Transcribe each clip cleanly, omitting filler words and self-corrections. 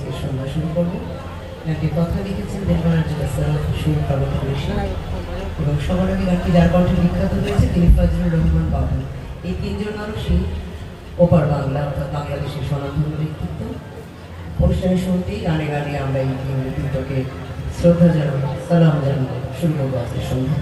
আজকে সন্ধ্যা শুরু করবো। গানটি কথা লিখেছেন দেবনাথ সুর কাবল করেছেন এবং সবার আগে গানটি যার কণ্ঠে বিখ্যাত হয়েছে তিনি ফজলুর রহমান বাবু। এই তিনজন মানুষই ওপার বাংলা অর্থাৎ বাংলাদেশের স্বনামধন্য ব্যক্তিত্ব। অনুষ্ঠানের শুরুতেই গানে গানে আমরা এই তিন ব্যক্তিত্বকে শ্রদ্ধা জানাবো, সালাম জানাবো, শুরু করবো আজকের সন্ধ্যা।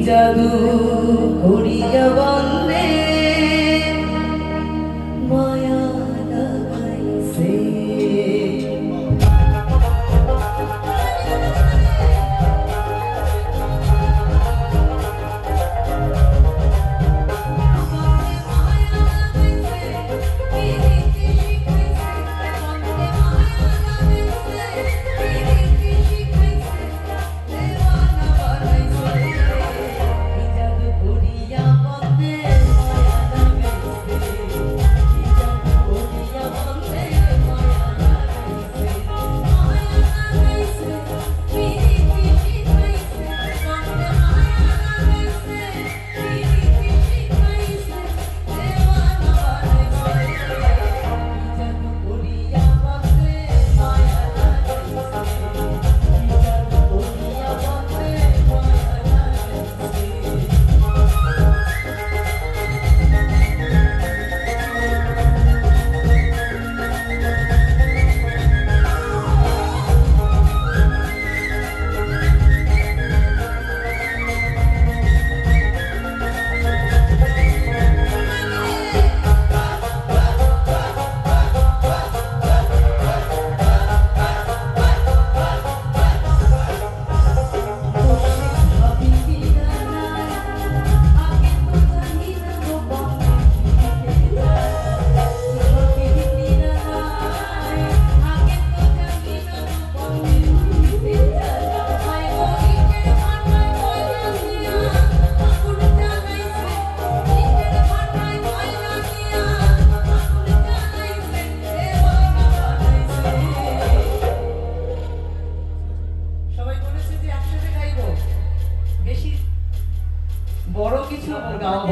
জাদু করিয়া বন্দে মায়া লাগাইছে মায়া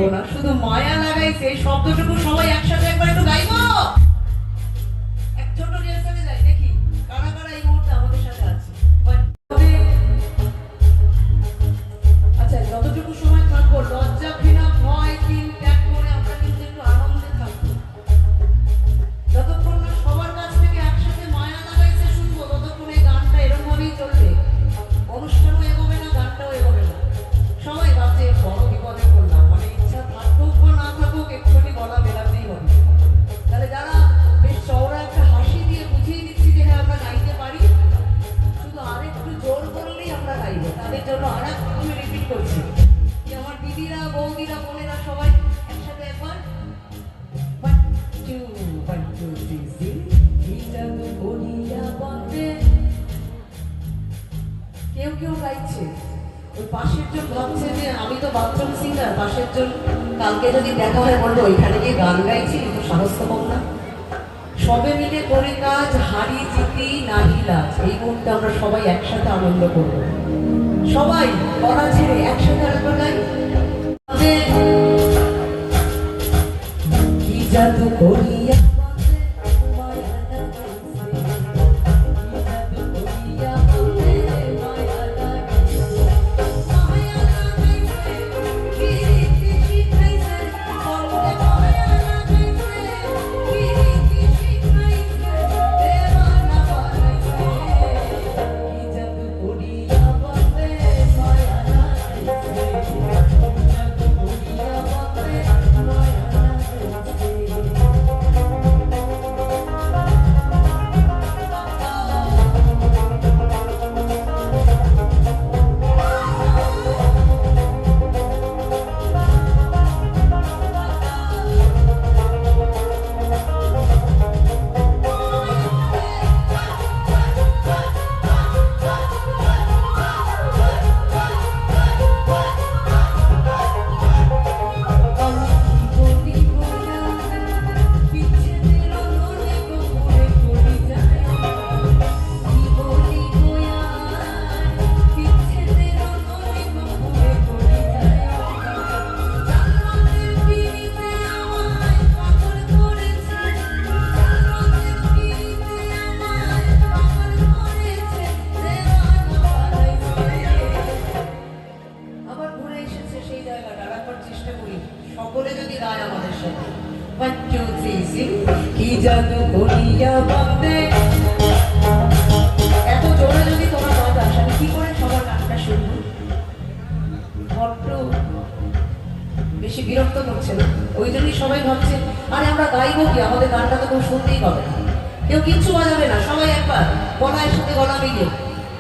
গাবো না, শুধু মায়া লাগাইছে এই শব্দটুকু সবাই একসাথে একবার একটু গাইবো। এক ছোট রিহার্সালে যাই, দেখি কারা কারা এই মুহূর্তে আমাদের সাথে আছে। আচ্ছা, যতটুকু সময় থাকবো লজ্জা ঘৃণা ভয় তিন ত্যাগ করে আমরা কিন্তু একটু আনন্দে থাকবো। যতক্ষণ না সবার কাছ থেকে একসাথে মায়া লাগাইছে শুনবো, ততক্ষণ এই গানটা এরকম ভাবেই চলবে। অনুষ্ঠানও এগোবে না, গানটাও এগোবে না। সবাই ভাবছে বড় বিপদে পড়লাম, মানে ইচ্ছা থাকুক বা না থাকুক একটুখানি গলা মেলাতেই হবে। তাহলে যারা বেশ চওড়া একটা হাসি দিয়ে বুঝিয়ে দিচ্ছি যে হ্যাঁ আমরা গাইতে পারি, শুধু আরেকটু জোর করলেই আমরা গাইবো, তাদের জন্য আর একটু আমি রিপিট করছি যে আমার দিদিরা বৌদিরা বোনেরা সবাই একসাথে একবার 1 2 1 2 3 sing গিটারু বলিয়া বন্দে। কেউ কেউ গাইছে, ওই পাশের জন ভাবছে যে আমি তো বাথরুম সিঙ্গার, পাশের জন কালকে যদি দেখা হয় বললো ওইখানে গিয়ে গান গাইছি, কিন্তু সাহস তো কম না। সবে মিলে করে কাজ, হারি জিতি নাহি লাজ। এই মুহূর্তে আমরা সবাই একসাথে আনন্দ করবো, সবাই পড়া ছেড়ে একসাথে আরেকবার গাই। কি জাদু করিয়া সকলে যদি গায় আমাদের সাথে 1 2 3 sing কি জাদু করিয়া বন্দে। এত জোরে যদি তোমরা বাজাস আমি কি করে সবার গানটা শুনবো? বড্ড বেশি বিরক্ত করছে না? ওই জন্যই সবাই ভাবছে আরে আমরা গাইবো কি, আমাদের গানটা তো কেউ শুনতেই পাবে না, কেউ কিচ্ছু বাজাবে না, সবাই একবার গলার সাথে গলা মিলিয়ে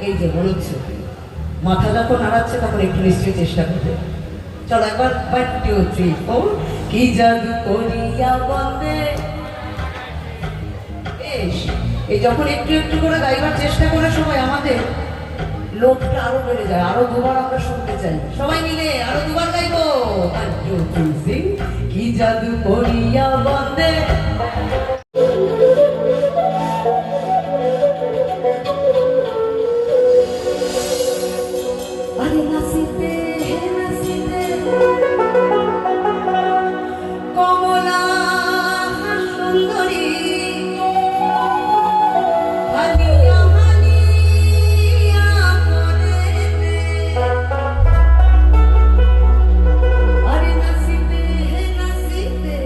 এই যে বলছে মাথা যখন নাড়াচ্ছে তখন একটু নিশ্চয়ই চেষ্টা করবে। চলো একবার 1 2 3 4 কি জাদু করিয়া বন্দে। এই যখন একটু একটু করে গাইবার চেষ্টা করে সবাই, আমাদের লোকটা আরো বেড়ে যায়, আরো দুবার আমরা শুনতে চাই। সবাই মিলে আরো দুবার গাইবো 1 2 3 sing কি জাদু করিয়া বন্দে। আরে নাচিতে নাচিতে কমলা সুন্দরী হালিয়া হালিয়া করে রে। আরে নাচিতে নাচিতে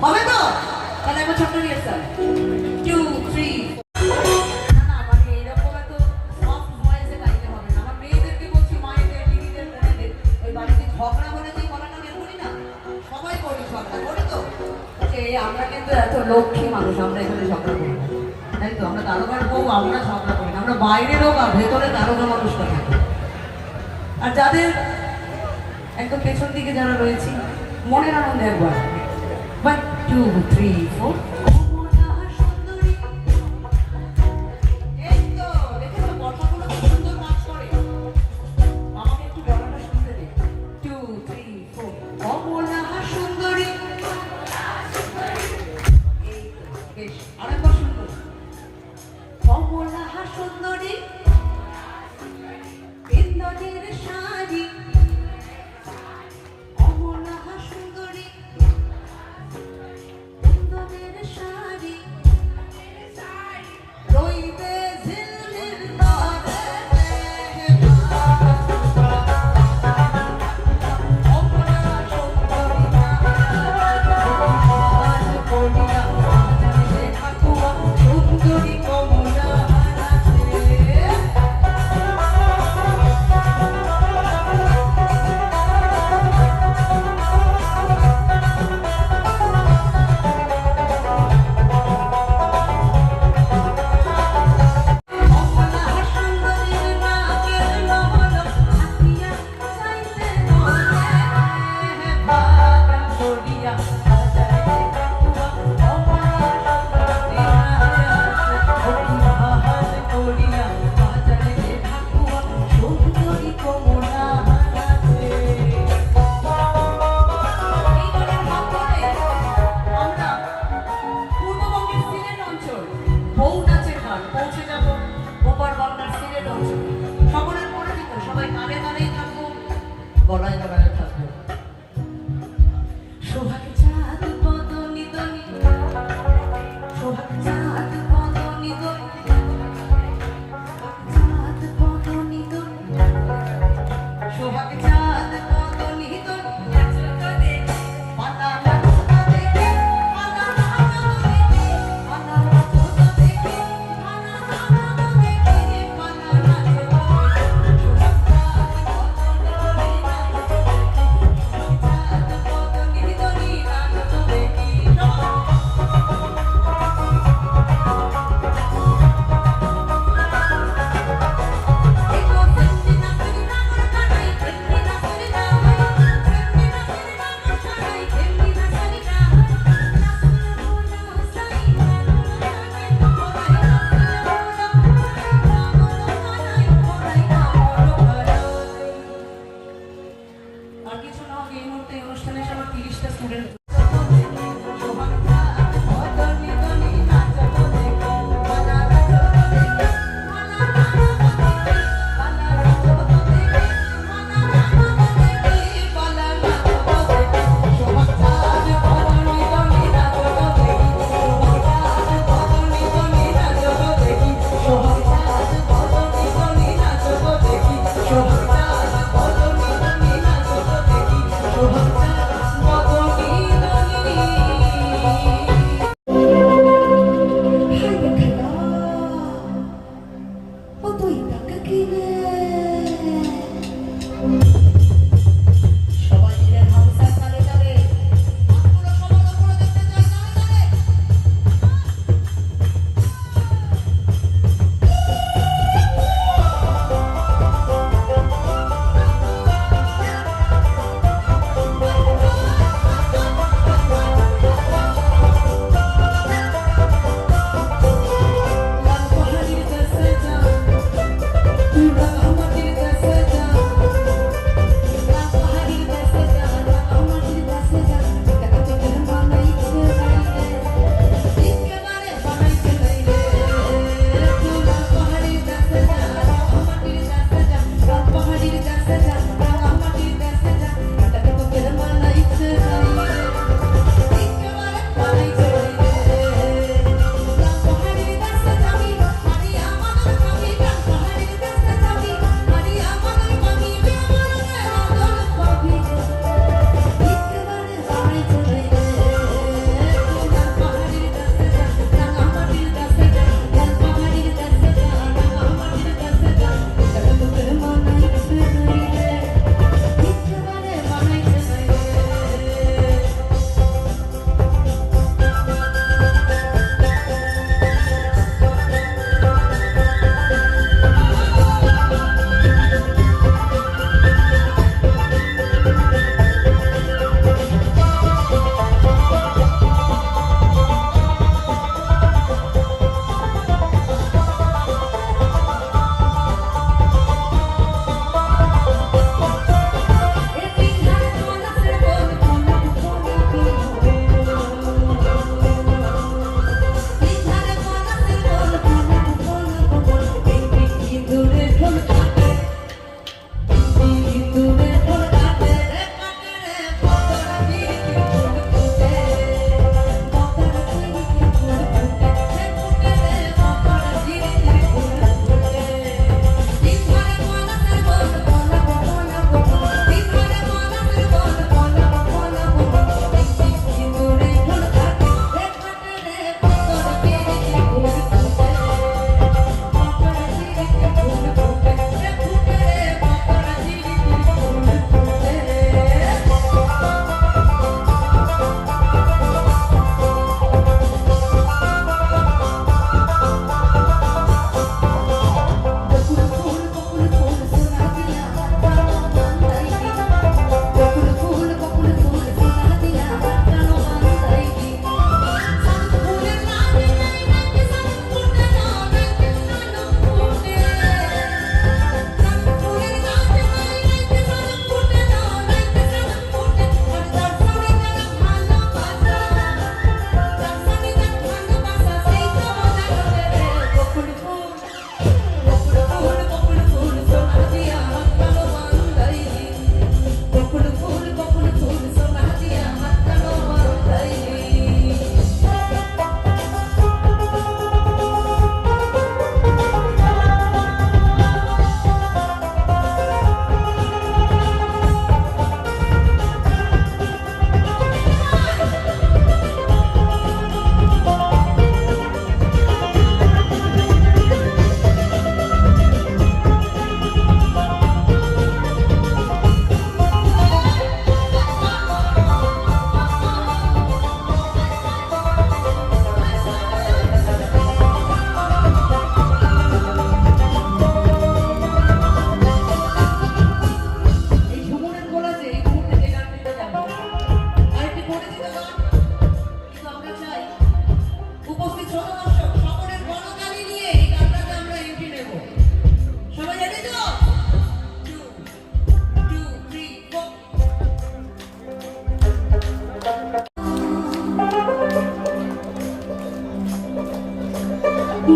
হবে তো? তাহলে একবার ছোট্ট রিহার্সাল 2 3 না না মানে এইরকম এত সফট ভয়েসে গাইতে হবে না। আমার মেয়েদেরকে বলছি, মায়েদের, দিদিদের, বোনেদের, ওই বাড়িতে ঝগড়া বলে যে গলাটা বের করি না, সবাই করি ঝগড়া, করি তো? যে আমরা কিন্তু এত লক্ষ্মী মানুষ, আমরা এখানে ঝগড়া করি না, তাই তো? আমরা দারোগার বউ, আমরা ঝগড়া করি না, আমরা বাইরের হোক আর ভেতরে দারোগা মানুষটা থাকি। আর যাদের একদম পেছন দিকে যারা রয়েছি, মনের আনন্দে একবার 1 2 3 4 এই তো দেখেছো, কথাগুলো খুব সুন্দর কাজ করে। আমাকে একটু গলাটা শুনতে দে। 2 3 4 অমলা সুন্দরী। এই তো, বেশ, আরেকবার শুনবো। অমলা সুন্দরী, বিন্দনের শাড়ি, অমলা সুন্দরী, বিন্দনের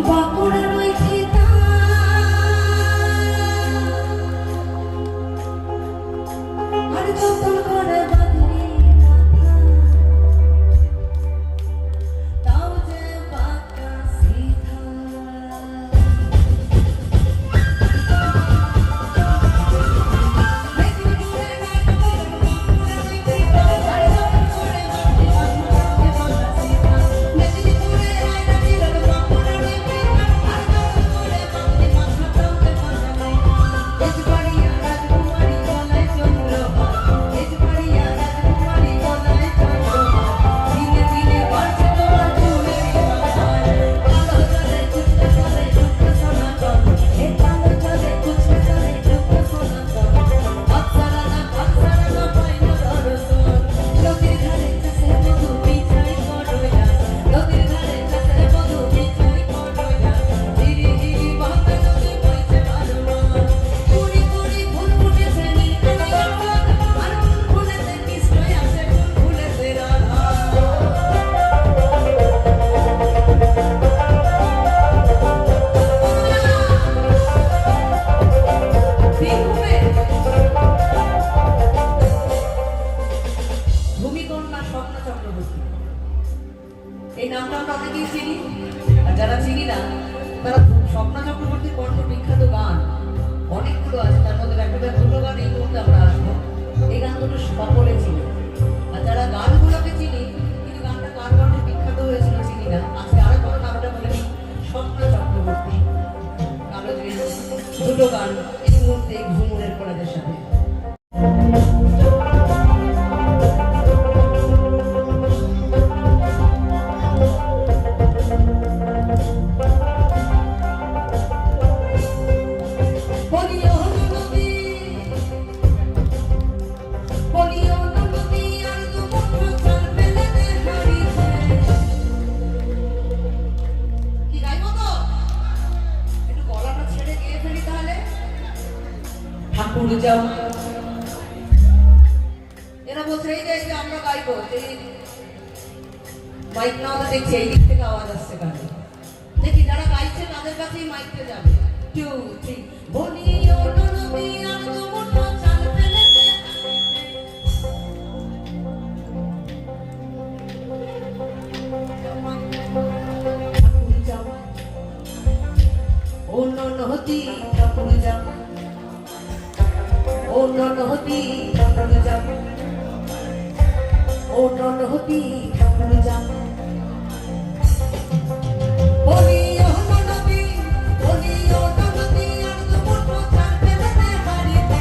বাঁকুড়া রয়েছে আর যতন করে বাঁধলে তাও যে বাঁকা সিধা ভূমিকন্যা স্বপ্ন চক্রবর্তী এই নামটা আমরা অনেকেই চিনি, আর যারা চিনি না তারা স্বপ্ন চক্রবর্তীর কণ্ঠ বিখ্যাত গান অনেকগুলো আছে, তার মধ্যে একটা দুটো গান এই মুহূর্তে আমরা আসবো। এই গান দুটো সকলে চিনি, আর যারা গানগুলোকে চিনি কিন্তু গানটা কার কণ্ঠে বিখ্যাত হয়েছিল চিনি না। আজকে আরো বড় নামটা বলে নিই, স্বপ্ন চক্রবর্তী কালো জিনিস দুটো গান এই মুহূর্তে ঘুমুরের কলাদের সাথে। ঠাকুর যাও এরা বলছে এই যে আমরা গাইবো, মাইক না হলে দেখছি এই দিক থেকে আওয়াজ আসছে গানে, দেখি যারা গাইছে তাদের কাছেই মাইকটা যাবে। 2 3 বলিও নবী আর মুঠো চাল ফেলেতে ঠাকুর যাও ও ননহতি ঠাকুর যাও ও ননহতি ঠাকুর যাও ও ননহতি ঠাকুর যাও বলিও ননহতি আর মুঠো চাল ফেলেতে হারিতে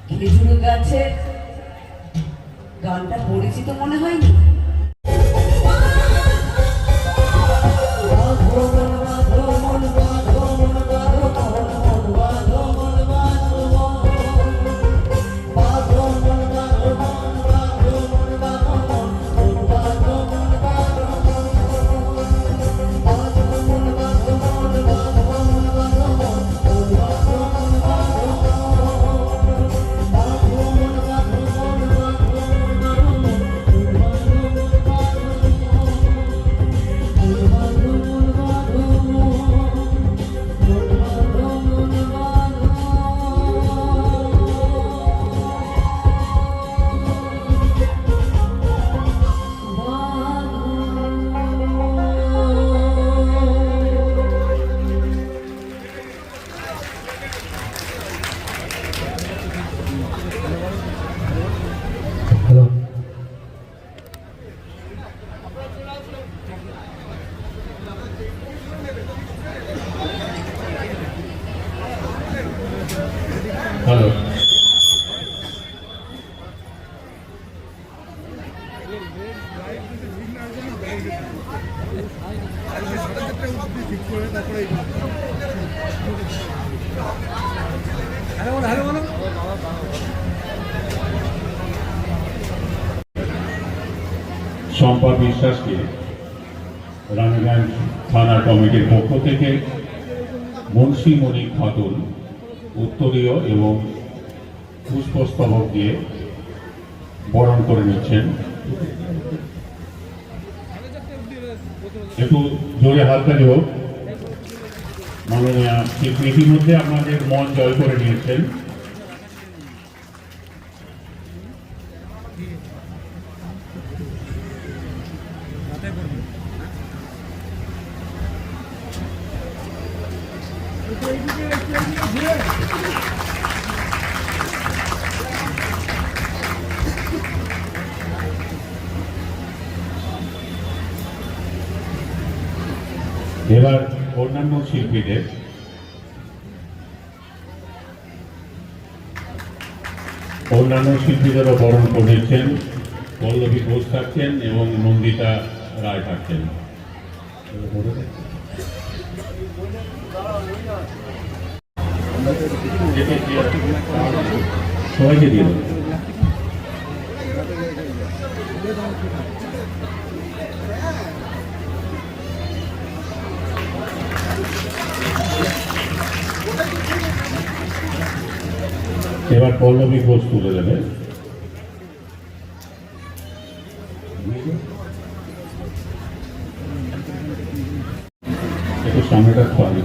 খেজুর গাছে গানটা পরিচিত মনে হয়নি? হ্যালো, হ্যালো, শম্পা বিশ্বাসকে রানীগঞ্জ থানা কমিটির পক্ষ থেকে মুন্সিমণি খাতুন উত্তরীয় এবং পুষ্পস্তবক দিয়ে বরণ করে নিচ্ছেন। একটু জোরে হাততালি হোক। মাননীয় শিল্পী ইতিমধ্যে আপনাদের মন জয় করে নিয়েছেন। এবার অন্যান্য শিল্পীদের বরণ করে নিচ্ছেন। পল্লবী ঘোষ থাকছেন এবং নন্দিতা রায় থাকছেন। সবাইকে দিয়ে দেবেন। এবার পল্লবী ঘোষ তুলে দেবে। একটু সামনেটা খাওয়াবি।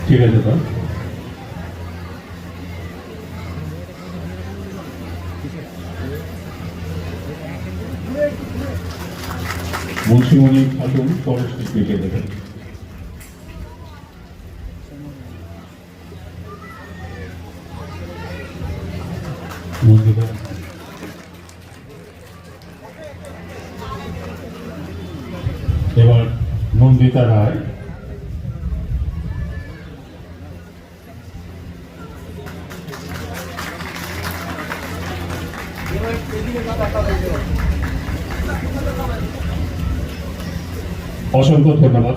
ঠিক আছে স্যার। মুন্সিমণি খাতুন ফরেস্ট লিখে দেবেন। এবার নন্দিতা রায়। অসংখ্য ধন্যবাদ।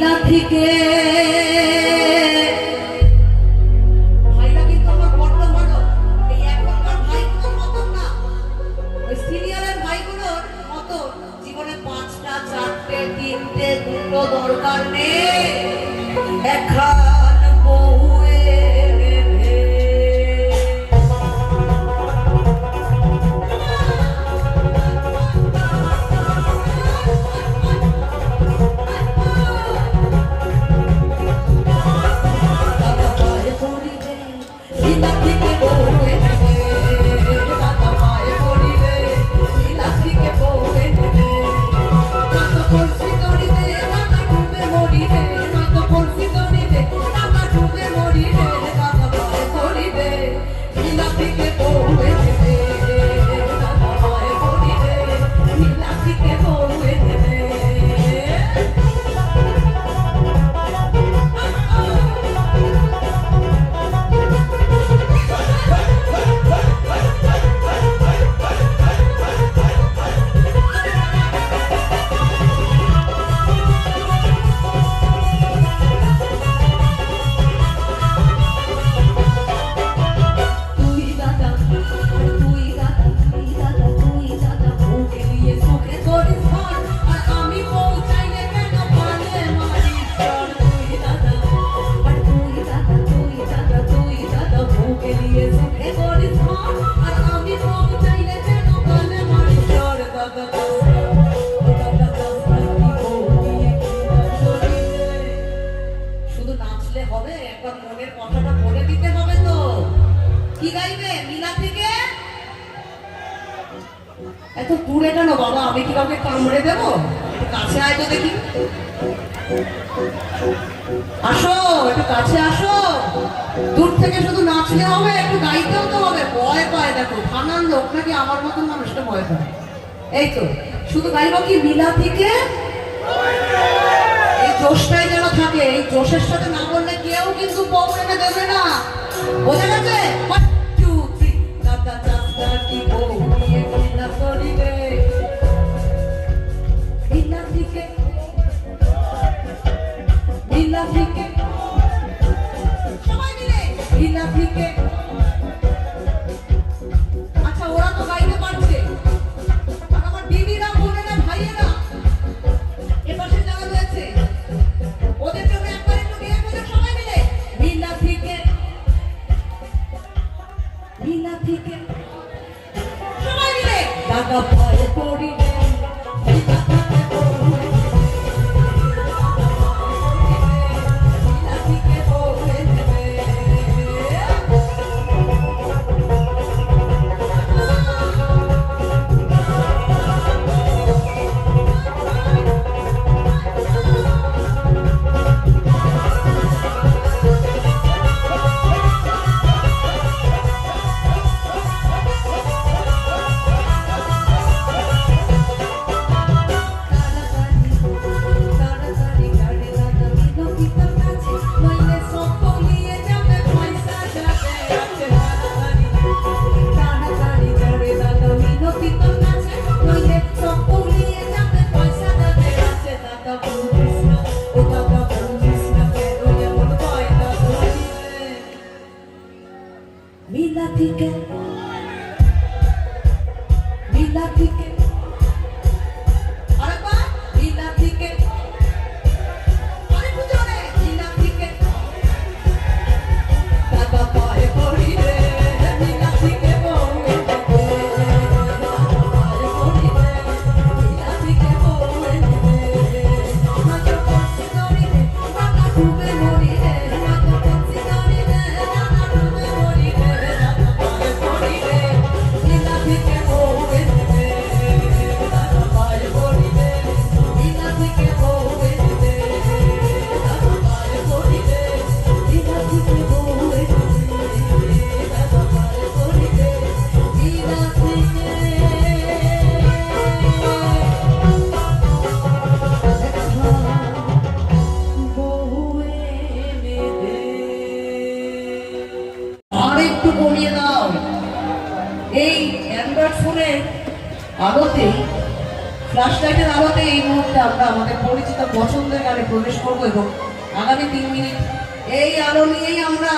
বিলাথিকে ভাইরা কিন্তু আমার বড্ড ভালো। এই এখনকার ভাইগুলোর মতন না, ওই সিনিয়রের ভাইগুলোর মতন জীবনে 5টা 4টে 3টে 2টো দরকার নেই। একখান বউয়ের শুধু নাচলে হবে, একবার মনের কথাটা বলে দিতে হবে তো। কি গাইবে মিলা থেকে? এত দূরে কেন বাবা? আমি কি কাউকে কামড়ে দেবো? একটু কাছে আয় তো দেখি। আসো, একটু কাছে আসো। দূর থেকে শুধু নাচলে হবে, একটু গাইতেও তো হবে। ভয় পায়, দেখো থানার লোক নাকি আমার মতন মানুষটা ভয় পায়। এই তো শুধু গাইবো কি মিলা থেকে? এই জোশটাই যেন থাকে। এই জোশের সাথে না বললে কেউ কিন্তু বউ এনে দেবে না। বোঝা গেছে? 1 2 3 দাদা দাদা কি বউ নিয়ে মিলা করিবে মিলা থেকে মিলা থেকে সবাই মিলে মিলা থেকে। আচ্ছা ওরা তো গাইতে পারছে, আর আমার দিদিরা বোনেরা ভাইয়েরা এপাশে যারা রয়েছে ওদের জন্য একবার একটু গিয়ে বলে সবাই মিলে মিলা থেকে মিলা থেকে সবাই মিলে দাদা ভয় করিবে মিলা থেকে বউয়ে মিলা থেকে বউয়ে দেবে। মিলা থেকে মিলা থেকে আরেকবার মিলা থেকে আরেকটু জোরে মিলা থেকে দাদা পায়ে পড়ি রে মিলা থেকে বউয়ে দেবে পায়ে পড়ি রে মিলা থেকে বউয়ে দেবে মাঝে পড়ছি দড়ি রে দাদা ডুবে মরি রে মাঝে পড়ছি দড়ি রে দাদা ডুবে মরি রে দাদা পায়ে পড়ি রে মিলা থেকে বউয়ে দেবে দাদা পায়ে পড়ি রে মিলা থেকে বউয়ে দেবে দাদা পায়ে পড়ি রে মিলা থেকে বউয়ে দেবে দাদা পায়ে পড়ি রে মিলা থেকে আর একটু কমিয়ে দাও। এই অ্যান্ড্রয়েড ফোনের আলোতে ফ্ল্যাশ লাইটের আলোতে এই মুহূর্তে আমরা আমাদের পরিচিত পছন্দের গানে প্রবেশ করব এবং আগামী 3 মিনিট এই আলো নিয়েই আমরা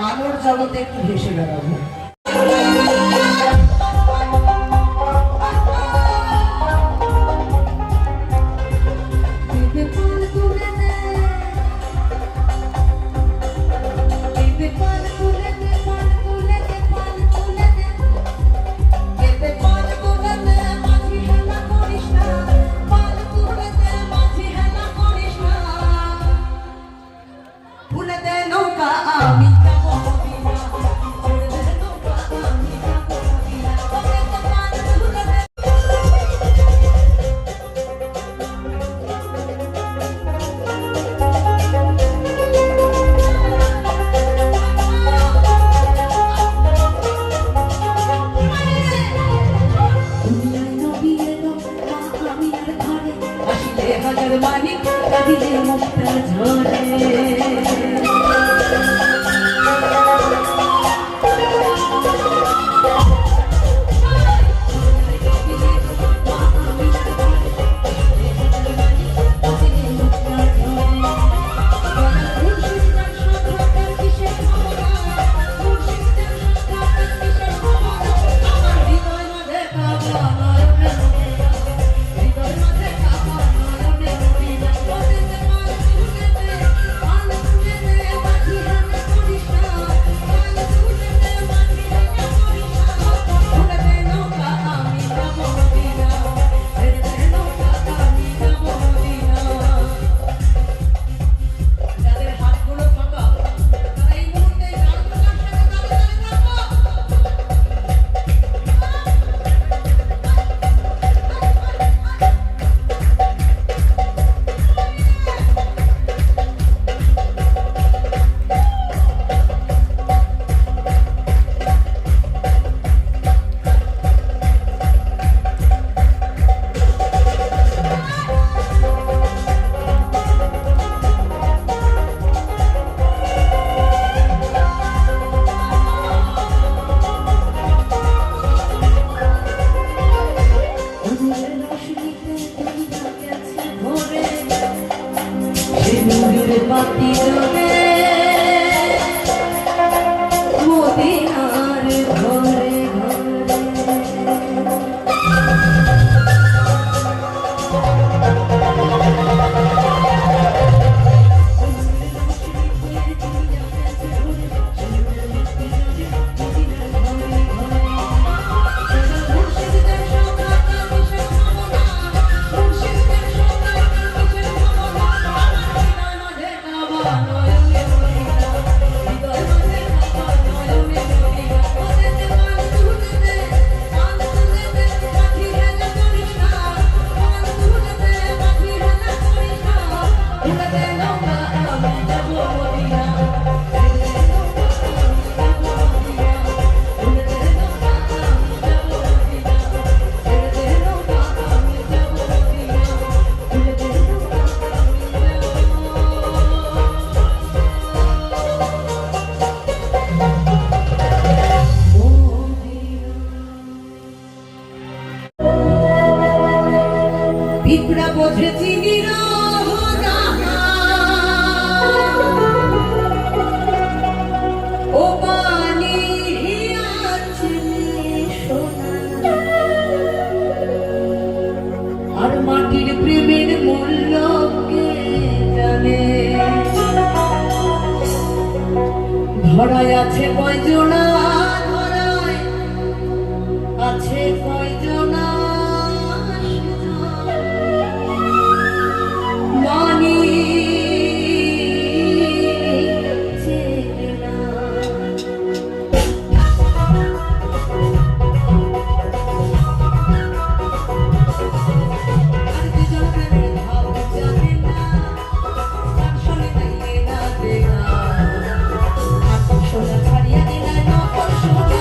আলোর জগতে একটু ভেসে বেড়াবো। হাজার মানিক কাঁদিলে মুক্তা ঝরে বাতি জলে মদিনার ঘরে পিঁপড়া বোঝে চিনির ও পানি আর মাটির প্রেমের মূল্য কে জানে ধরায় আছে কয়জনা ধরায় আছে কয়জনা ছাড়িয়া দিলা নকল সোনা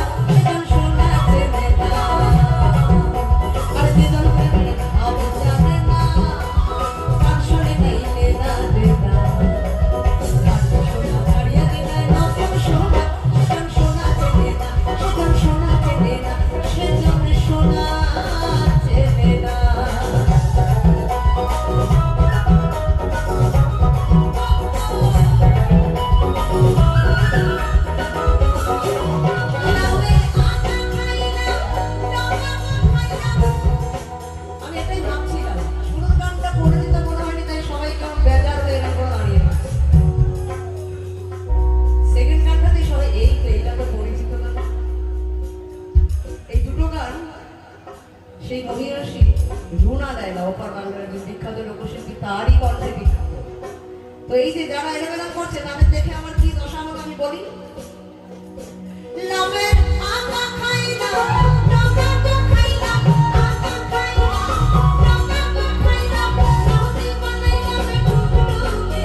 যারা এলোমেলো করছে তাদের দেখে আমার কি দশা হলো আমি বলি। লবে আকা খাইলা লবে তো খাইলা আকা খাইলা লবে তো খাইলা রুটি বানাইলা মে ডুবডুবে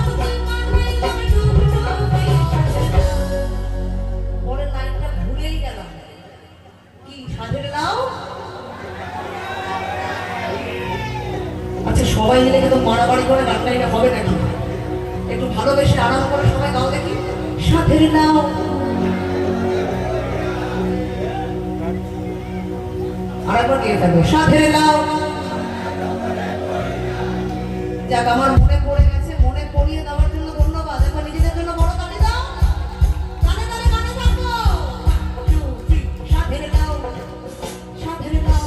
রুটি বানাইলা মে ডুবডুবে। পরের লাইনটা ভুলেই গেলাম, কি সাজের লাউ। আচ্ছা সবাই মিলে কিন্তু মারামারি করে গানটা এটা হবে নাকি? একটু ভালোবেসে আরাম করে সবাই গাও দেখি। সাথের লাউ আরেকবার গিয়ে থাকবে, সাথের লাউ। যাক আমার মনে পড়ে গেছে, মনে পড়িয়ে দেওয়ার জন্য ধন্যবাদ। এখন নিজেদের জন্য বড় তালি দাও, গানে গানে গানে থাকো। সাথের লাউ সাথের লাউ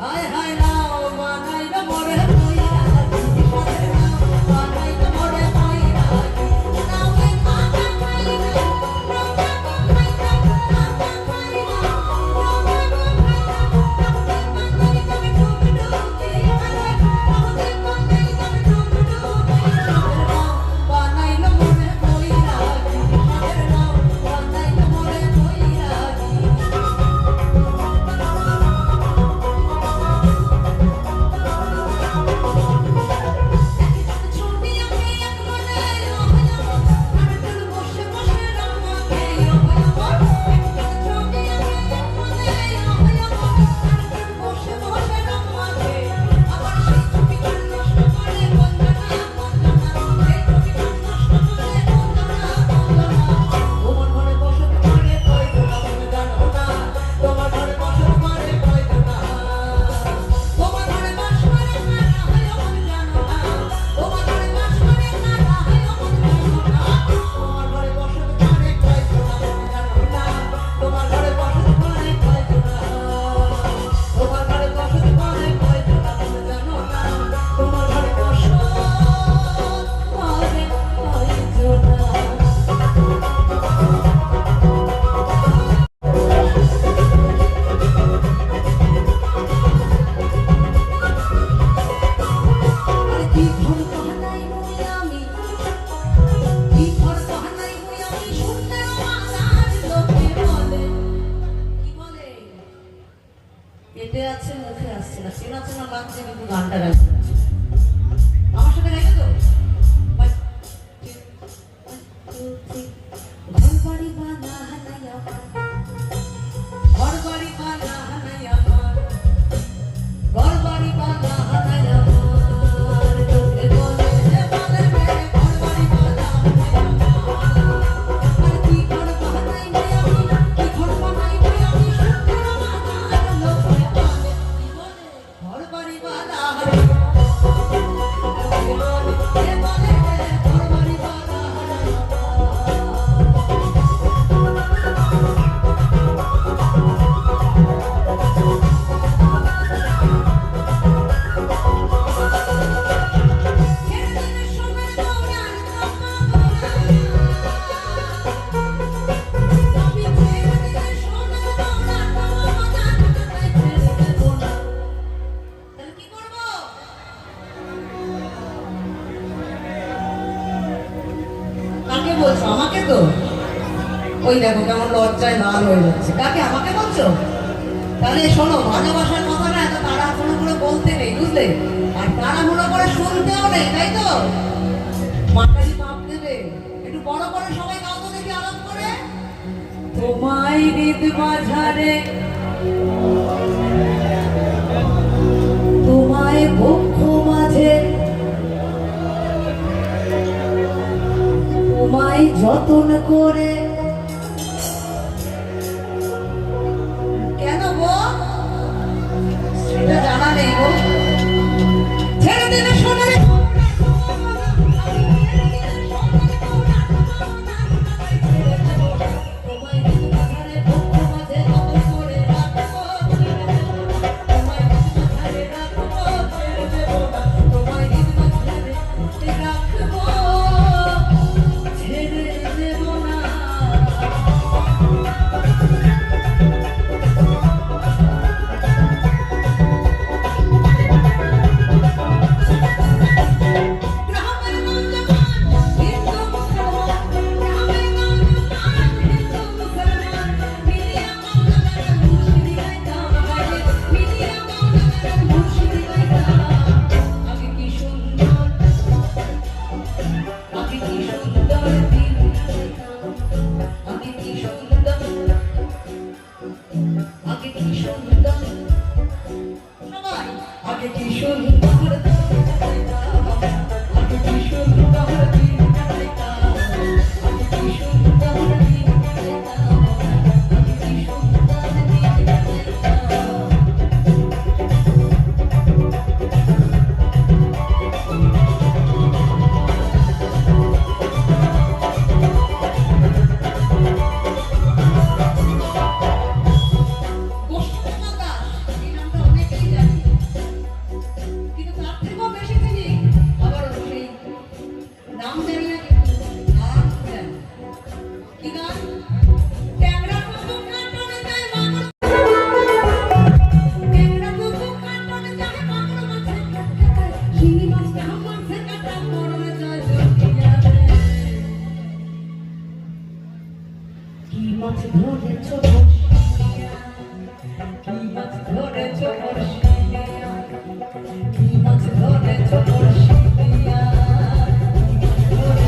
আয় হায় লাউ বানাইলো মরে কইরা সাথের লাউ বানাইলো মরে কইরা লাউয়ে আটা খাইলা রোটা খাইলা আটা খাইলা রোটা খাইলা রোটা বানাইলো ডুবডুবে বানাইলো মরে কইরা সাথের লাউ বানাইলো মরে কইরা। পেটে আছে মুখে আসছে না, চেনা চেনা লাগছে কিন্তু গানটা গাইছে না। আমার সাথে গাইবে তো? ঘর বাড়ি বানা হানাই আমার, ঘর বাড়ি বানা হানাই আমার, ঘর বাড়ি বানা হানাই আমার, তোকে বলে যে বলে রে ঘর বাড়ি বানা হানাই আমার। আর কি ঘর বানাই ভাই আমি, কি ঘর বানাই ভাই আমি, সুন্দর বানাই লোকে বলে কি বলে ঘর বাড়ি বানা হানাই তোকে বলে যে বলে রে ঘর বাড়ি বানা হানাই কাকে বলছো? আমাকে তো? ওই দেখো কেমন লজ্জায় লাল হয়ে যাচ্ছে। কাকে? আমাকে বলছো? তাহলে শোনো, ভালোবাসার কথাটা এত তাড়াহুড়ো করে বলতে নেই, বুঝলে? আর তাড়াহুড়ো করে শুনতেও নেই, তাই তো? মাথায় পাপ দেবে। একটু বড় করে সবাই গাও তো দেখি আলাপ করে। তোমায় হৃদ মাঝারে তোমায় বক্ষ মাঝে তোমায় যতন করে। কেন গো? সেটা জানা নেই গো। ছেড়ে দিলে সোনারে তোমায় হৃদ মাঝারে বক্ষ মাঝে যতন করে রাখবো, তোমায় হৃদ মাঝারে রাখবো, ছেড়ে দেব না। তোমায় হৃদ মাঝারে রাখবো, ছেড়ে দেব না। আগে কি সুন্দর দিন আগে কি সুন্দর আগে কি সুন্দর সবাই আগে কি সুন্দর আগে কি সুন্দর দিন আগে কি সুন্দর দিন আগে কি সুন্দর দিন কি মাছ ধরেছ বর্ষিয়া কি মাছ ধরেছ বর্ষিয়া কি মাছ ধরেছ বর্ষিয়া কি মাছ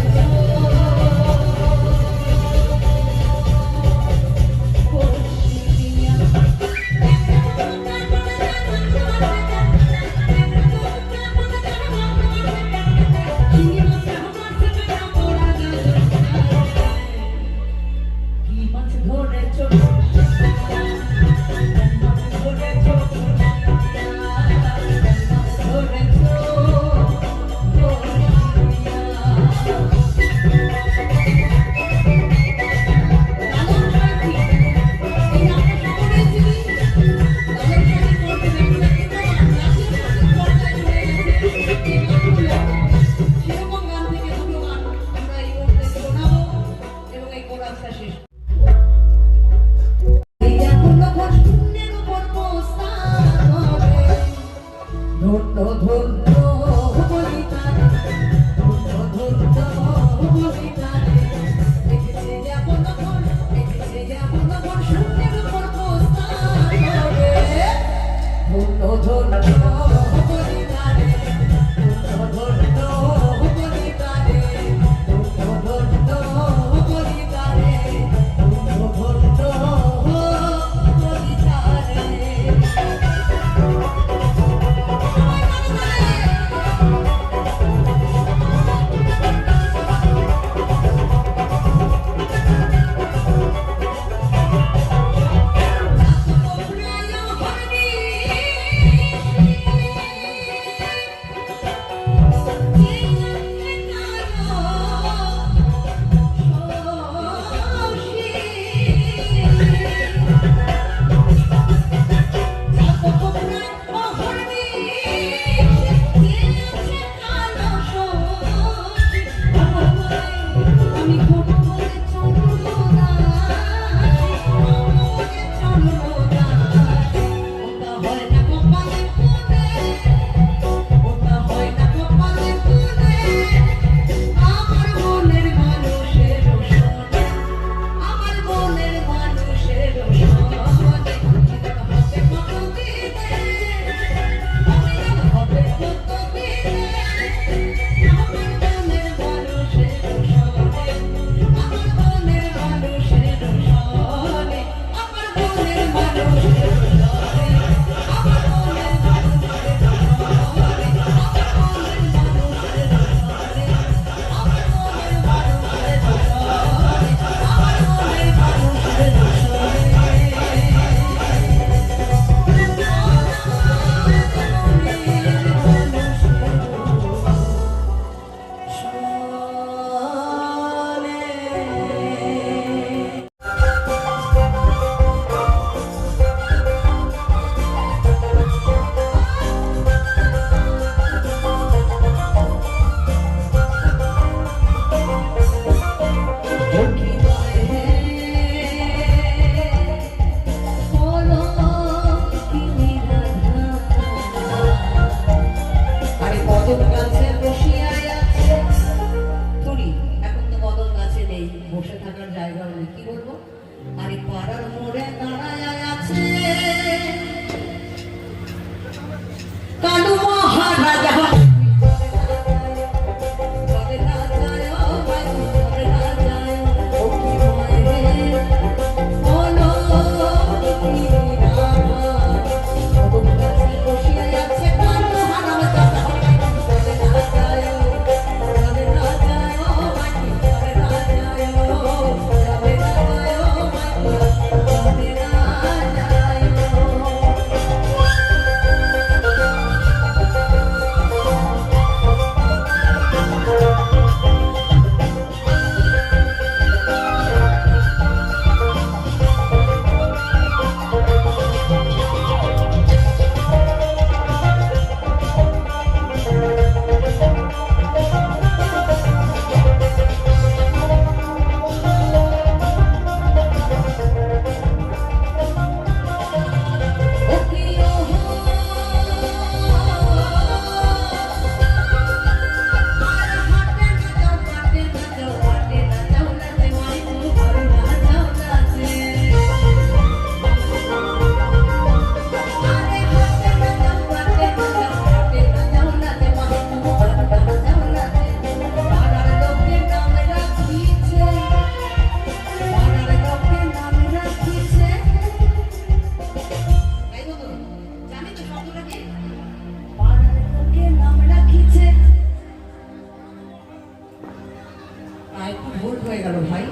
একটু ভুল হয়ে গেল ভাই।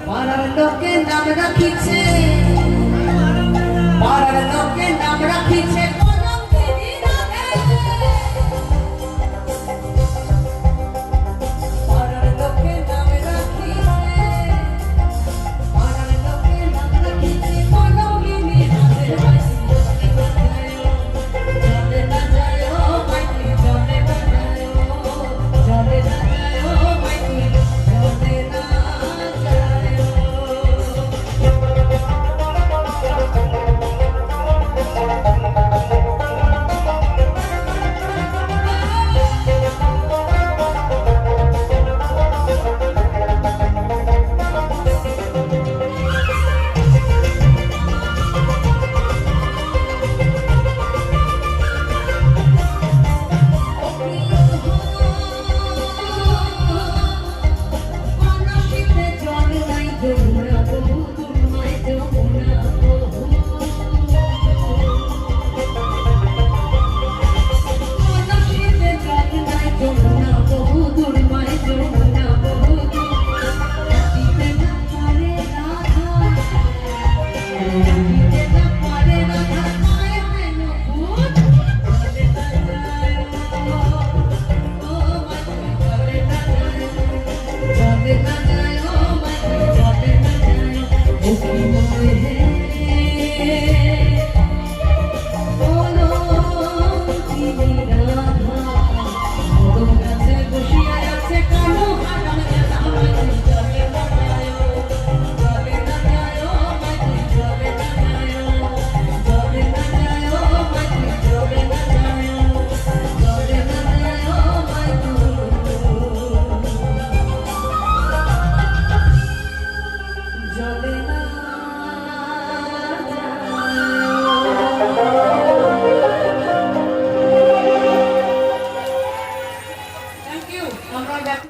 পাড়ার লোকে নাম রাখিছে, পাড়ার লোকে নাম রাখিছে কলঙ্কিনী নামে। পাড়ার লোকে নাম রাখিছে, পাড়ার লোকে নাম রাখিছে কলঙ্কিনী নামে। চলে না যায় ও মাইকি, চলে না যায় ও, চলে না যায় ও মাইকি, চলে না যায় ও। মানসিতে জল নাই যমুনা বহু, তোমায় যমুনা বহু। মানসিতে জল নাই যমুনা বহু, তোমায় যমুনা বহু। দিতে না পারে রাধা, দিতে না পারে রাধা, মায়ের মেনু ভূত। চলে না যায় ও মাইকি, চলে না যায়, চলে না যায় ও মাইকি, চলে না যায়। ও কি মনে হে বলো তিনি রাধা, মদন গাছে বসিয়া আছে কালো হারাম জানা। মাইকি চলে না যায় ও, চলে না যায় ও মাইকি, চলে না যায় ও, চলে না যায় ও মাইকি, চলে না যায় ও, চলে না যায় ও মাইকি, চলে না যায়। Thank you. আমরা back.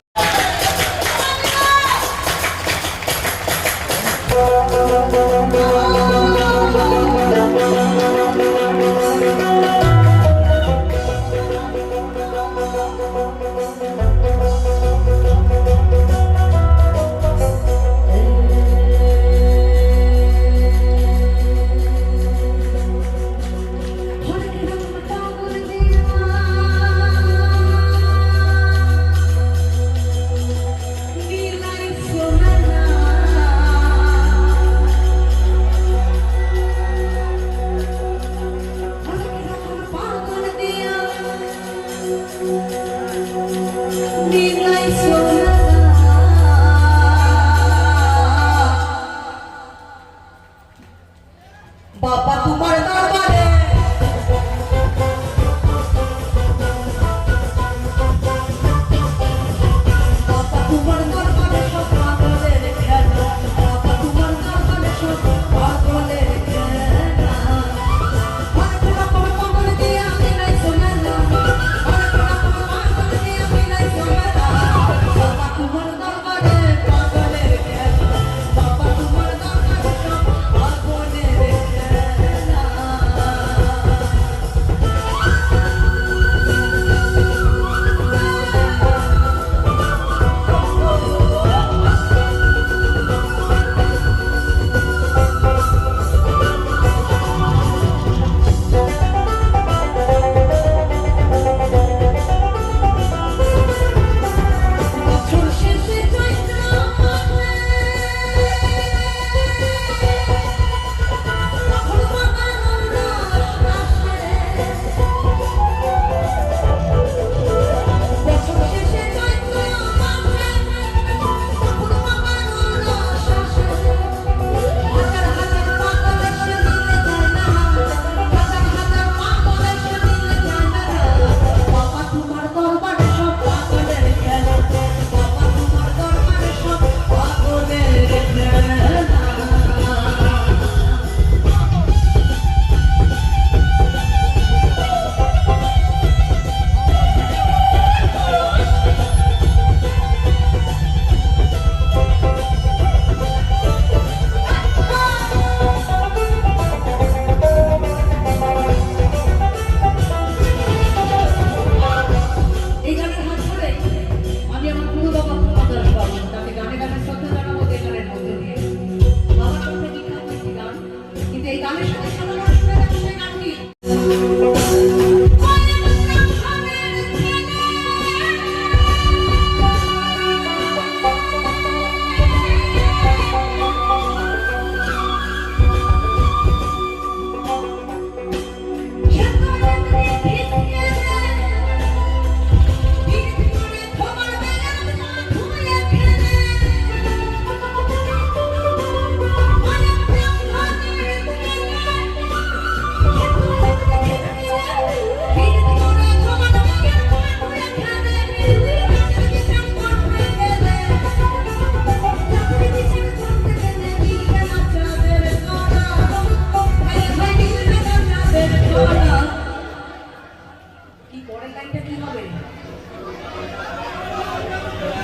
বাবা তোমার দরবারে বাবা তোমার দরবারে সব পাগলের খেলা, বাবা তোমার দরবারে সব পাগলের খেলা। অনেক রকম পাগল দিয়ে আমি নাই সোমেলা, অনেক রকম পাগল দিয়ে আমি নাই সোমেলা।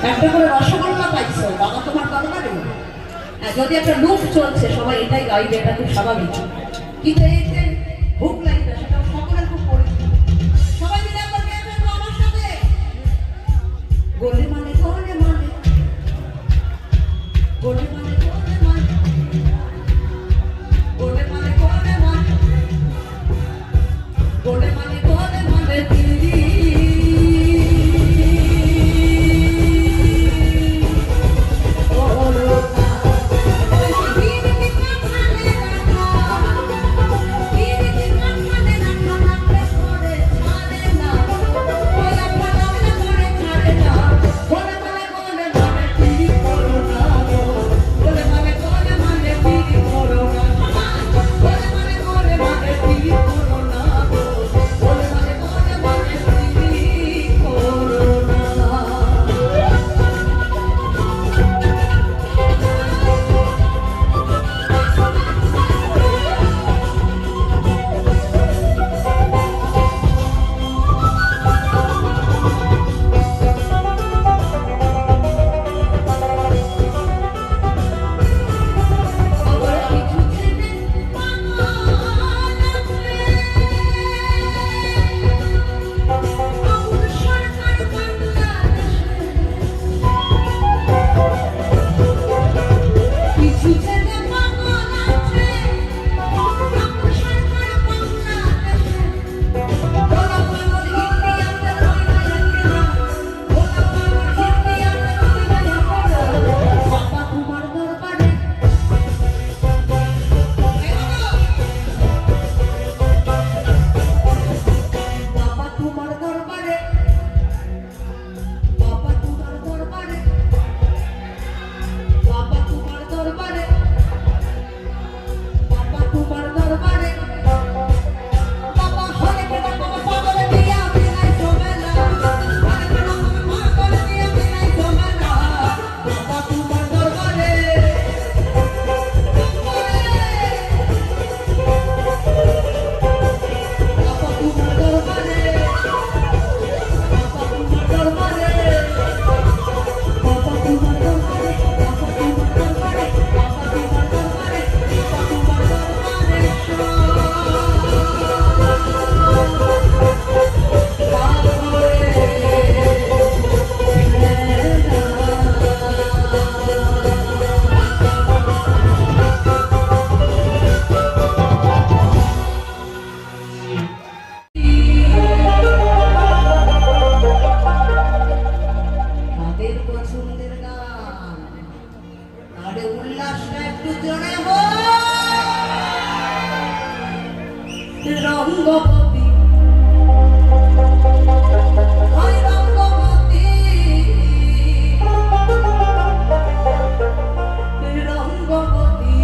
একটা করে রসগোল্লা পাইছো বাবা তোমার দরবারে। যদি একটা লুক চলছে সবাই এটাই গাইবে, এটা খুব স্বাভাবিক, কিন্তু এই যে হুক লাইনটা সেটা সকলের খুব পরিচিত। সবাই মিলে একবার গেয়ে ফেলবো আমার সাথে। গোলে মানে গোলে মানে গোলে মানে গোলে মানে গোলে মানে গোলে মানে গোলে মানে গোলে মানে দিদি রঙ্গবতী হায় রঙ্গবতী রঙ্গবতী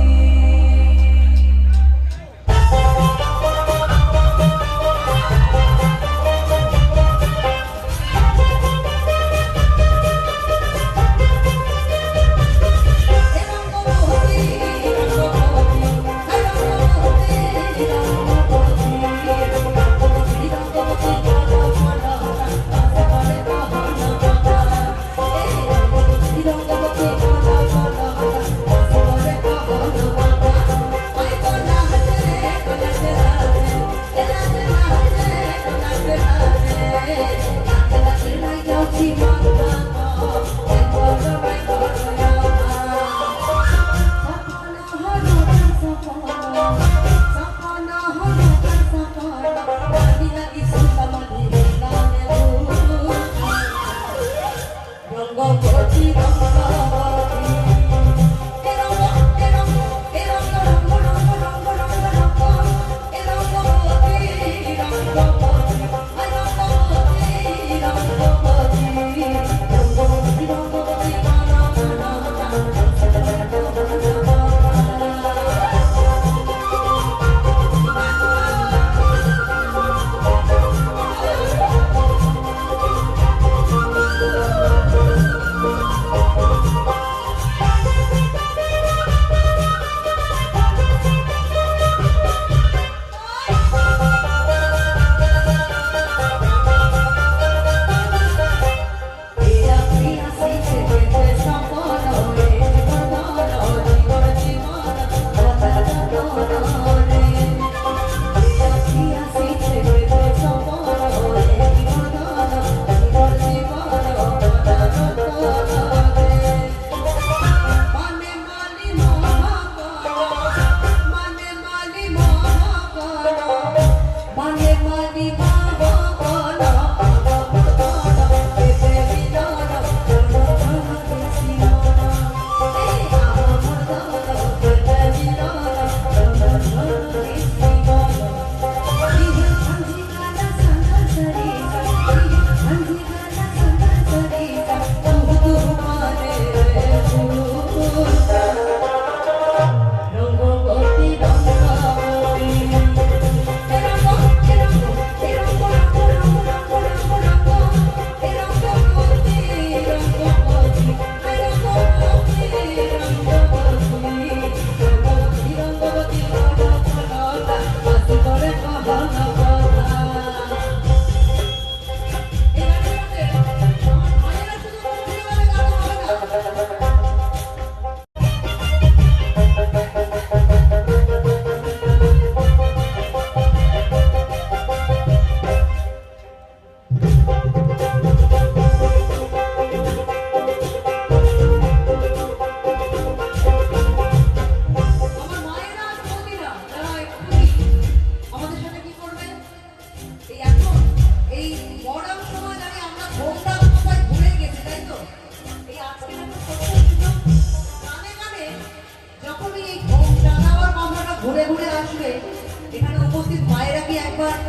একবার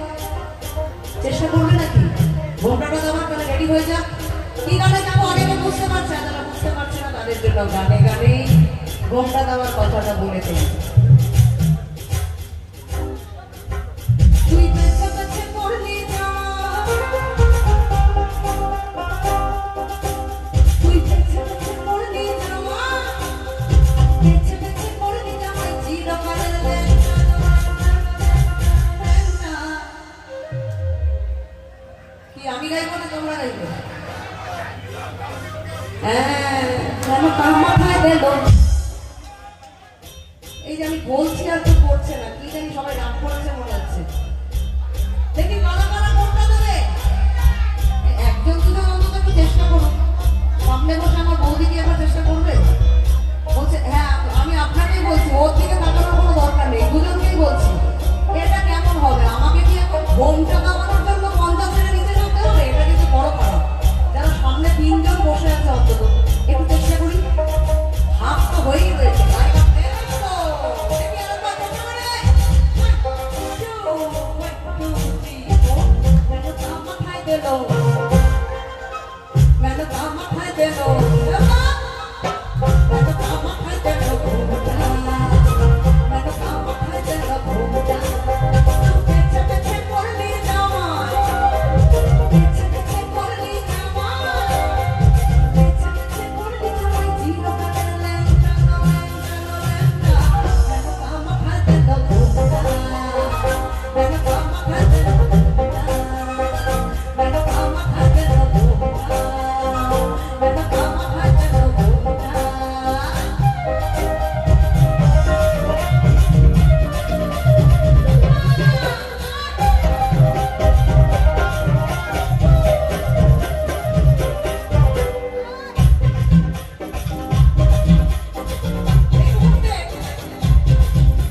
চেষ্টা করবে নাকি? ঘোমটাটা দেওয়ার তাহলে রেডি হয়ে যা। কি গানে যাবো অনেকে বুঝতে পারছে, আর যারা বুঝতে পারছে না তাদের জন্য গানে গানেই ঘোমটা দেওয়ার কথাটা বলে দিই। তুই বেঁচে বেঁচে পড়লি না, তুই বেঁচে বেঁচে পড়লি না, বেঁচে বেঁচে পড়লি না, চিরকালের লেখা। কি আমি গাইবো না তোমরা গাইবে? হ্যাঁ, কেন কার মাথায় দিল? এই যে আমি বলছি আর কেউ করছে না, কি জানি সবাই রাগ করেছে মনে হচ্ছে। দেখি কারা কারা কোনটা দেবে? একজন দুজন অন্তত একটু চেষ্টা করুন। সামনে বসে আমার বৌদি কি একবার চেষ্টা করবে? বলছে হ্যাঁ, আমি আপনাকেই বলছি, ওর দিকে তাকানোর কোনো দরকার নেই, দুজনকেই বলছি। এটা কেমন হবে? আমাকে কি এখন ঘোমটা কামানোর জন্য 50-এর নিচে যেতে হবে? এটা কিন্তু বড় খারাপ। যারা সামনে 3 জন বসে আছে অন্তত একটু চেষ্টা করি। হাফ তো হয়েই রয়েছে, তাই না? দেখি আরেকবার করতে পারে? 1, 2, 3, 4। কেন কার মাথায় দিল? কেন কার মাথায় দিল? কেন কার মাথায় দিল ঘোমটা? কেন কার মাথায় দিল ঘোমটা? বেঁচে বেঁচে পড়লি জামাই, বেঁচে বেঁচে পড়লি জামাই, বেঁচে বেঁচে পড়লি জামাই, চিরকালের লেখা, লেখা। কেন কার মাথায় দিল ঘোমটা? কেন কার মাথায় দিল ঘোমটা? কেন কার মাথায় দিল ঘোমটা? কেন কার মাথায় দিল ঘোমটা?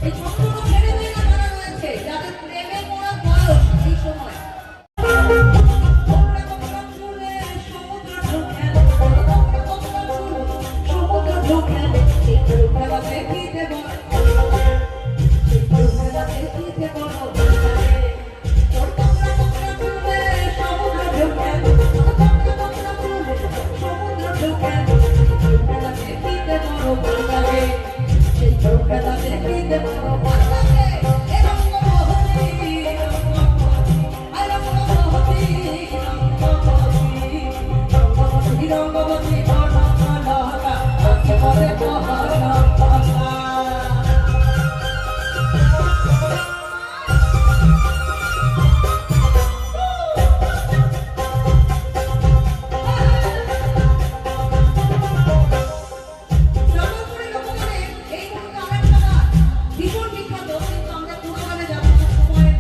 এই ছোট ছোট ছেলেমেয়েরা যারা রয়েছে, যাদের প্রেমে পড়ার বয়স এই সময়, কোমরে কোমরে চুলে সমুদ্র ঢোকেন, কোমরে কোমরে চুলে সমুদ্র ঢোকেন, একটু খেলা দেখিতে বল, একটু খেলা দেখিতে বল, তোর কোমরে কোমরে চুলে সমুদ্র ঢোকেন, কোমরে কোমরে চুলে সমুদ্র ঢোকেন, একটু খেলা দেখিতে বল, ভাল লাগে। সেই খেলা দেখিতে বল, ভাল লাগে। এ রঙ্গবতী, রঙ্গবতী, আয় রঙ্গবতী, রঙ্গবতী, রঙ্গবতী, রঙ্গবতী, ঘন ঘন হাতা, আখি বলে পহরা পাতা। জগৎপুরী লোকগানের এই মুহূর্তে আরেকটা গান ভীষণ বিখ্যাত, কিন্তু আমরা পুরো গানে যাবো না, সময়ের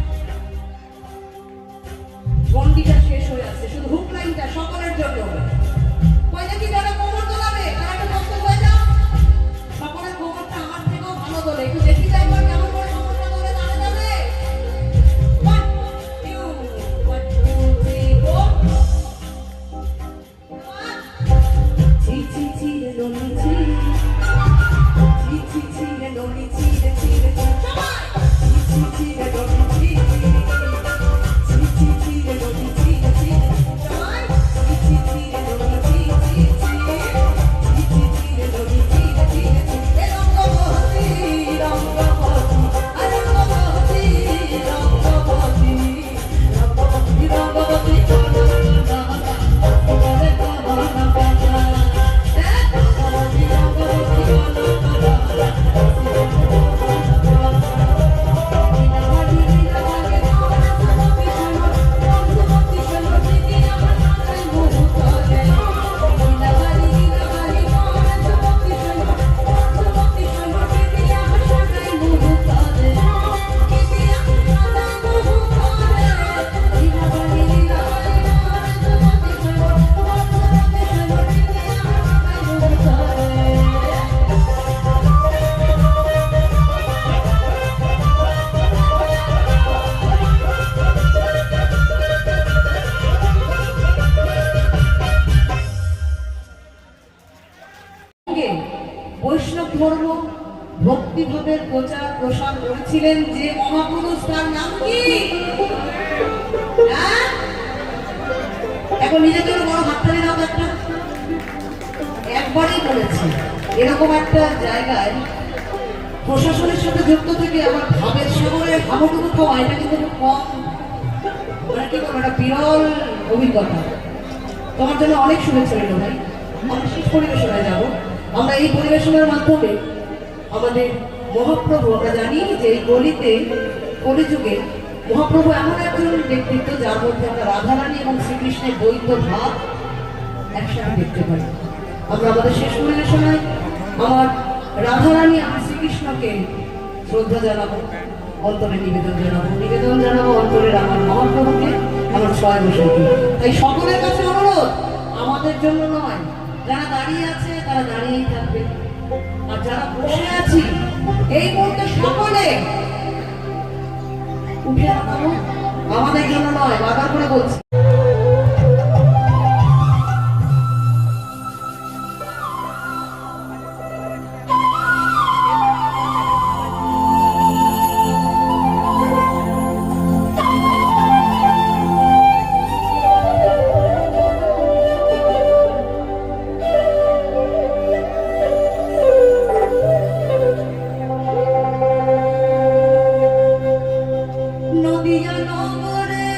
গন্ডিটা শেষ হয়ে আসছে। শুধু হুক লাইনটা সকলের জন্য। কই দেখি যারা কোমর দোলাবে তারা একটু বক্ত হয়ে যাও। সকলের কোমরটা আমার থেকেও ভালো দোলে, একটু দেখি যাই একবার কেমন করে কোমরটা দোলে তাহলে যাবে। 1, 2, 1, 2, 3, 4। ছি ছি ছি রে দোলি ছি, ছি ছি ছি রে দোলি ছি রে ছি রে ছি। সবাই! ছি ছি ছি রে দোলি ছি, ছি ছি ছি রে দোলি ছি রে ছি রে ছি। সবাই! ছি ছি ছি রে দোলি ছি ছি ছি, ছি ছি ছি রে দোলি ছি রে ছি রে ছি। এ রঙ্গবতী, রঙ্গবতী, আয় রঙ্গবতী, রঙ্গবতী, রঙ্গবতী, রঙ্গবতী, ঘন ঘন হাতা, আখি বলে পহরা পাতা। রঙ্গবতী, রঙ্গবতী, ঘন ঘন হাতা, আখি বলে পহরা পাতা। লীলাবাড়ি, লীলাবাড়ি, পঞ্চবতী শোনো, পঞ্চবতী শোনো, দিদি আমার মাথায় মুহূর্ত দেয়। লীলাবাড়ি, লীলাবাড়ি, পঞ্চবতী শোনো, পঞ্চবতী শোনো, দিদি আমার মাথায় মুহূর্ত দেয়। দিদি আমার মাথায় মুহূর্ত দেয়। লীলাবাড়ি, লীলাবাড়ি, পঞ্চবতী শোনো, পঞ্চবতী শোনো, দিদি আমার মাথায় মুহূর্ত দেয়। বৈষ্ণব ধর্ম ভক্তিভাবের প্রচার প্রসার করেছিলেন যে মহাপুরুষ, তার নাম কি? হ্যাঁ? এখন নিজের জন্য বড় হাততালি দাও তো একটা। একবারই বলেছি, এরকম একটা জায়গায় প্রশাসনের সাথে যুক্ত থেকে আমার ভাবের সাগরে হাবুডুবু খাওয়া, এটা কিন্তু খুব কম, মানে কি বলবো, একটা বিরল অভিজ্ঞতা। তোমার জন্য অনেক শুভেচ্ছা রইল ভাই। আমরা শেষ পরিবেশনায় যাব। আমরা এই পরিবেশনার মাধ্যমে আমাদের মহাপ্রভু, আমরা জানি যে এই গলিতে কলিযুগে মহাপ্রভু এমন একজন ব্যক্তিত্ব যার মধ্যে আমরা রাধারানী এবং শ্রীকৃষ্ণের দ্বৈত ভাব একসাথে দেখতে পাই। আমরা আমাদের শেষ পরিবেশনায় আমার রাধারানী, আমার শ্রীকৃষ্ণকে শ্রদ্ধা জানাবো, অন্তরে নিবেদন জানাবো অন্তরের আমার মহাপ্রভুকে, আমার ছয় বসেকে। তাই সকলের কাছে অনুরোধ, আমাদের জন্য নয়, যারা দাঁড়িয়ে আছে তারা দাঁড়িয়েই থাকবে, আর যারা বসে আছি এই মুহূর্তে সকলে উঠে দাঁড়াবো, আমাদের জন্য নয়, বারবার করে বলছি। নদিয়া নগরে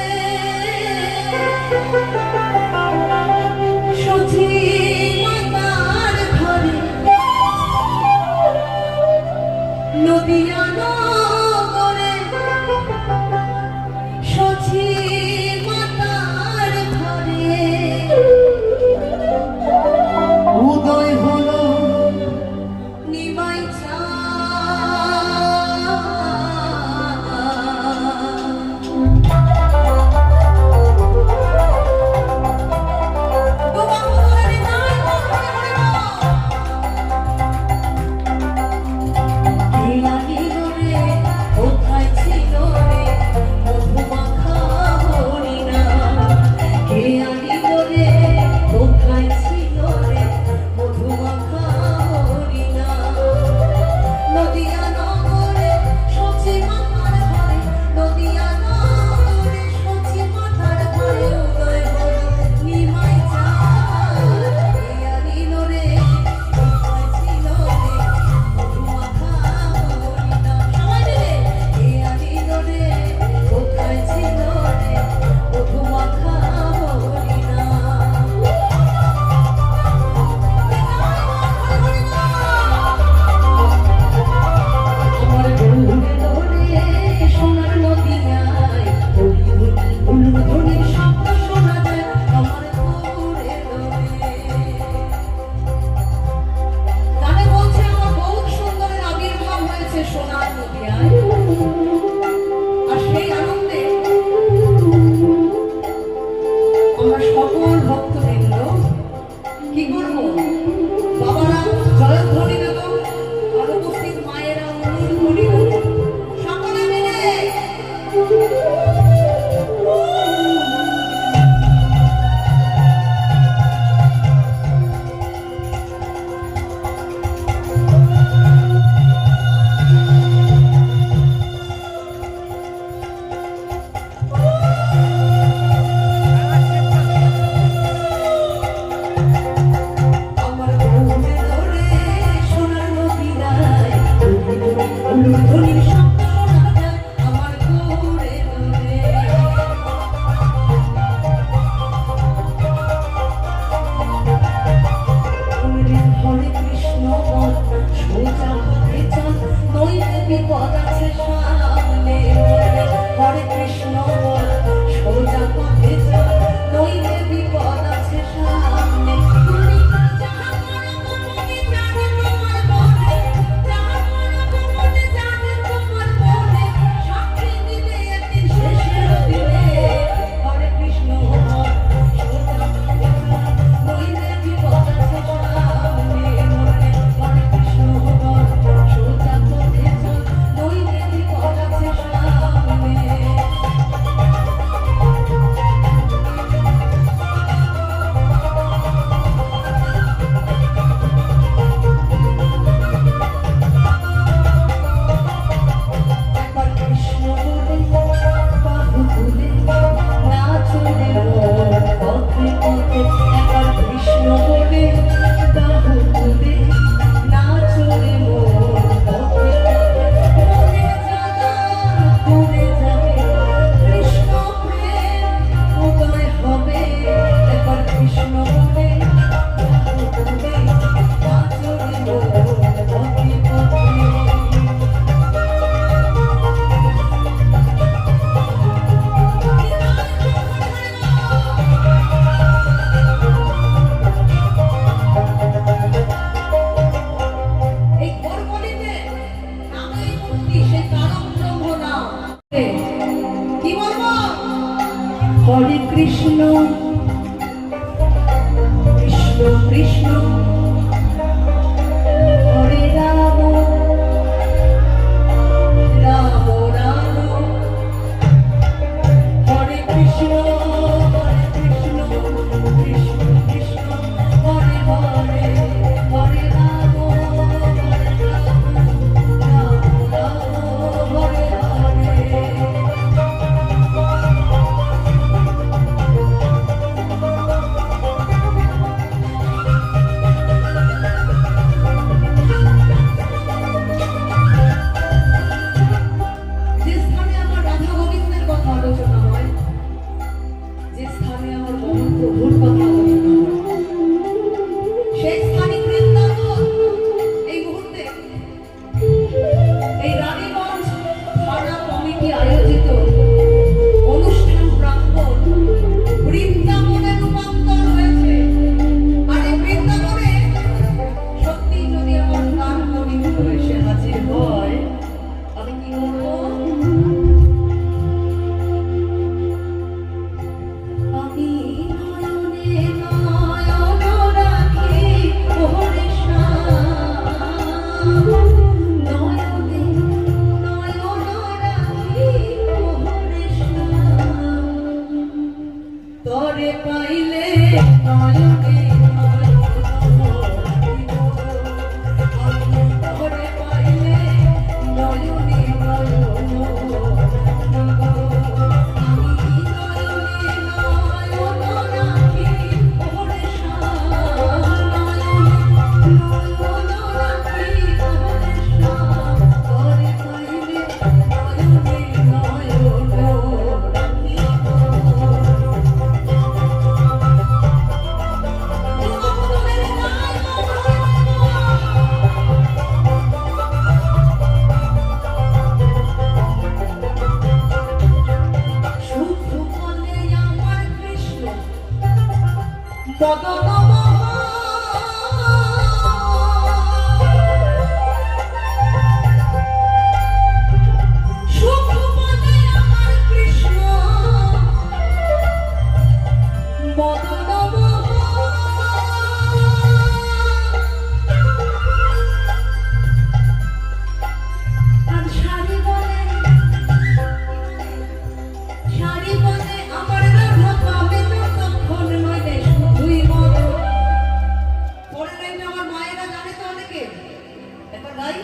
গাই।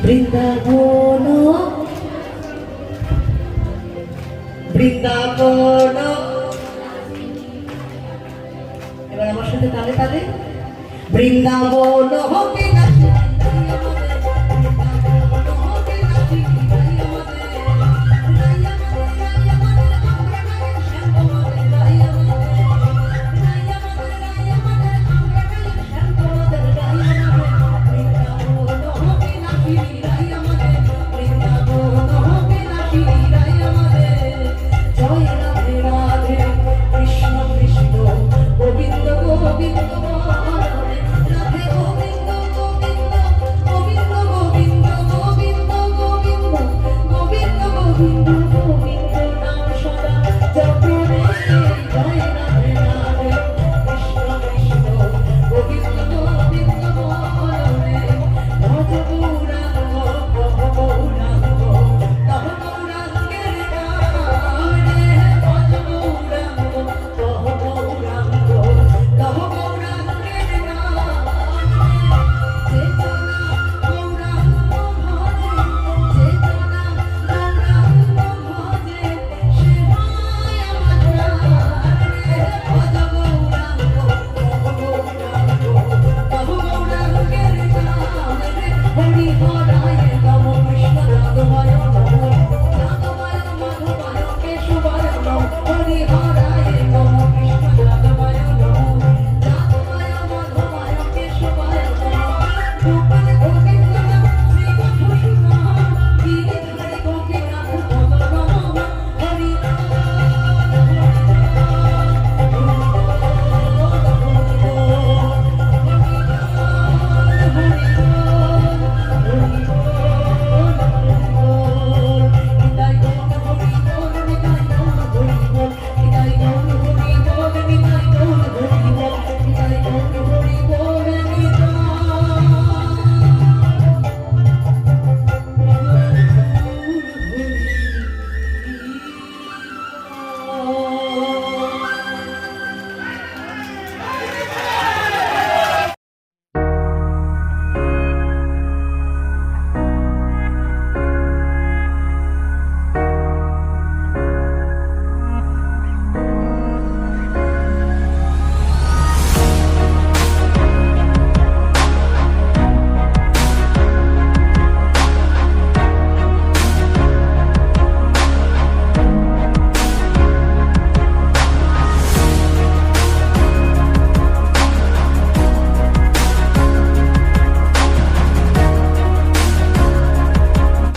বৃন্দাবন বৃন্দাবন, এবার আমার সাথে তালে তালে, বৃন্দাবন হতে